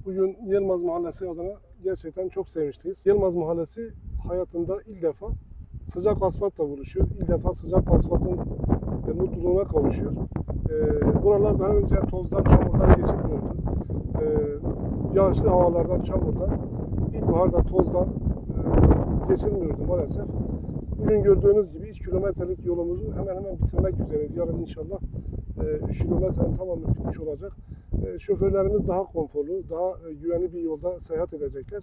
Bugün Yılmaz Mahallesi adına gerçekten çok sevinçliyiz. Yılmaz Mahallesi hayatında ilk defa sıcak asfaltla buluşuyor. İlk defa sıcak asfaltın mutluluğuna kavuşuyor. Buralar daha önce tozdan, çamurdan geçilmiyordu. Yağışlı havalardan, çamurdan, ilkbaharda tozdan geçilmiyordu maalesef. Bugün gördüğünüz gibi 2 kilometrelik yolumuzu hemen hemen bitirmek üzereyiz. Yarın inşallah 3 kilometrenin tamamı bitmiş olacak. Şoförlerimiz daha konforlu, daha güvenli bir yolda seyahat edecekler.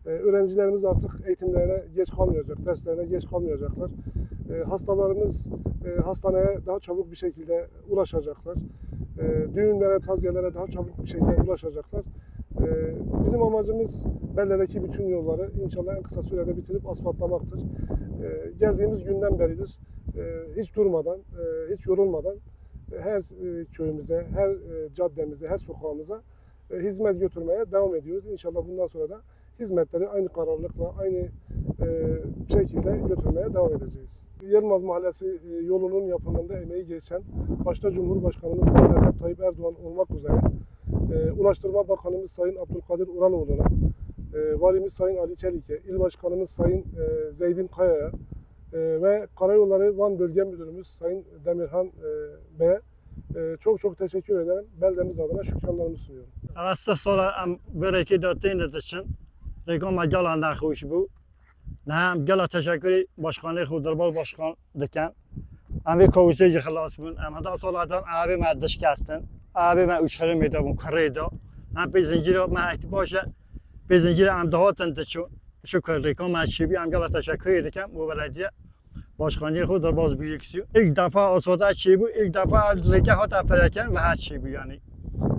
Öğrencilerimiz artık eğitimlerine geç kalmayacak, derslerine geç kalmayacaklar. Hastalarımız hastaneye daha çabuk bir şekilde ulaşacaklar. Düğünlere, taziyelere daha çabuk bir şekilde ulaşacaklar. Bizim amacımız Belle'deki bütün yolları inşallah en kısa sürede bitirip asfaltlamaktır. Geldiğimiz günden beridir hiç durmadan, hiç yorulmadan her köyümüze, her caddemize, her sokağımıza hizmet götürmeye devam ediyoruz. İnşallah bundan sonra da hizmetleri aynı kararlılıkla, aynı şekilde götürmeye devam edeceğiz. Yılmaz Mahallesi yolunun yapımında emeği geçen başta Cumhurbaşkanımız Sayın Recep Tayyip Erdoğan olmak üzere Ulaştırma Bakanımız Sayın Abdülkadir Uraloğlu'na, Valimiz Sayın Ali Çelik'e, İl Başkanımız Sayın Zeydin Kaya'ya ve Karayolları Van Bölge Müdürümüz Sayın Demirhan Bey'e çok teşekkür ederim. Beldemiz adına şükranlarımı sunuyorum. Avasta sonra böreki dağıttığınız için reklam gala nahoş bu. Nam gala teşekkür başkanı Xudurbaz başkan diken. Am bir kovuşucu xalas bun. Am hada solardan abi ma dış kastin. Abi ma uçarım eda bun karayda. Am bezinciri ma ihtibaşa bezinciri am dağıtın dışı. Şükür reklam şibi am gala teşekkür ediken bu belediye başkanı Xudurbaz büyüksü. İlk defa asfalta şibu, ilk defa leke hata fereken ve her şibu yani.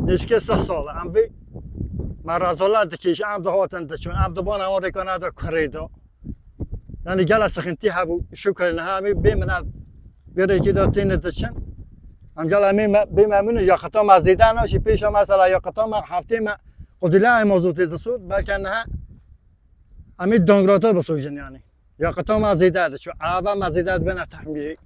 Neşke sağla am bir marazolar dikiş am dağıtın dışı. Am da bana o rekana da karayda. Yani gala sıkıntı ha bu şükür nehami beminal böreki dağıttığınız için. Am gala memnun yakıta maziden o şey peşe mesela yakıta ma haftaya ma kudila mazot edilsin belki ne ami dongrata basıcın yani. Yakıta maziden şu araba maziden ben tahmini.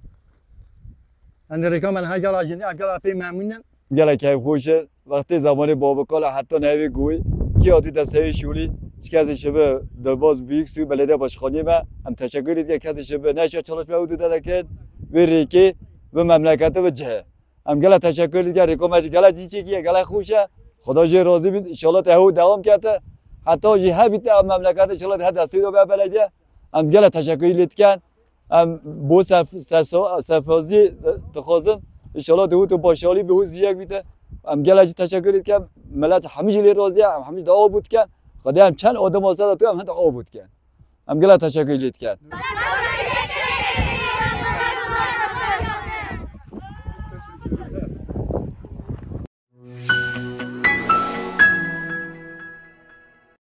Yani reklam ha gala jindi gala pe memnun. Gala keyif hoşe vakti zamanı baba kala hatta nevi goy ki adı da seyir şuli çıkazı şebe Derbaz büyük su belediye başkanı ve hem teşekkür ediyor ki şebe neşe çalışma udu da ki ve ki ve memleketi ve cehe hem gala teşekkür ediyor rekomendasyon gala cici ki gala hoşe Xuda razı bin inşallah tehu devam kete hatta jiha bitti memleketi inşallah hadi suyu ve belediye hem gala teşekkür ediyor hem bu sefazi tıkazın inşallah dehu tu başarılı bir huziyek bitti هم گله تشکر کردم ملت همیشه لیروزی همیشه دعا بود کن خدا هم چند آدم واسه تو هم هند دعا بود کن هم گله تشکر کردم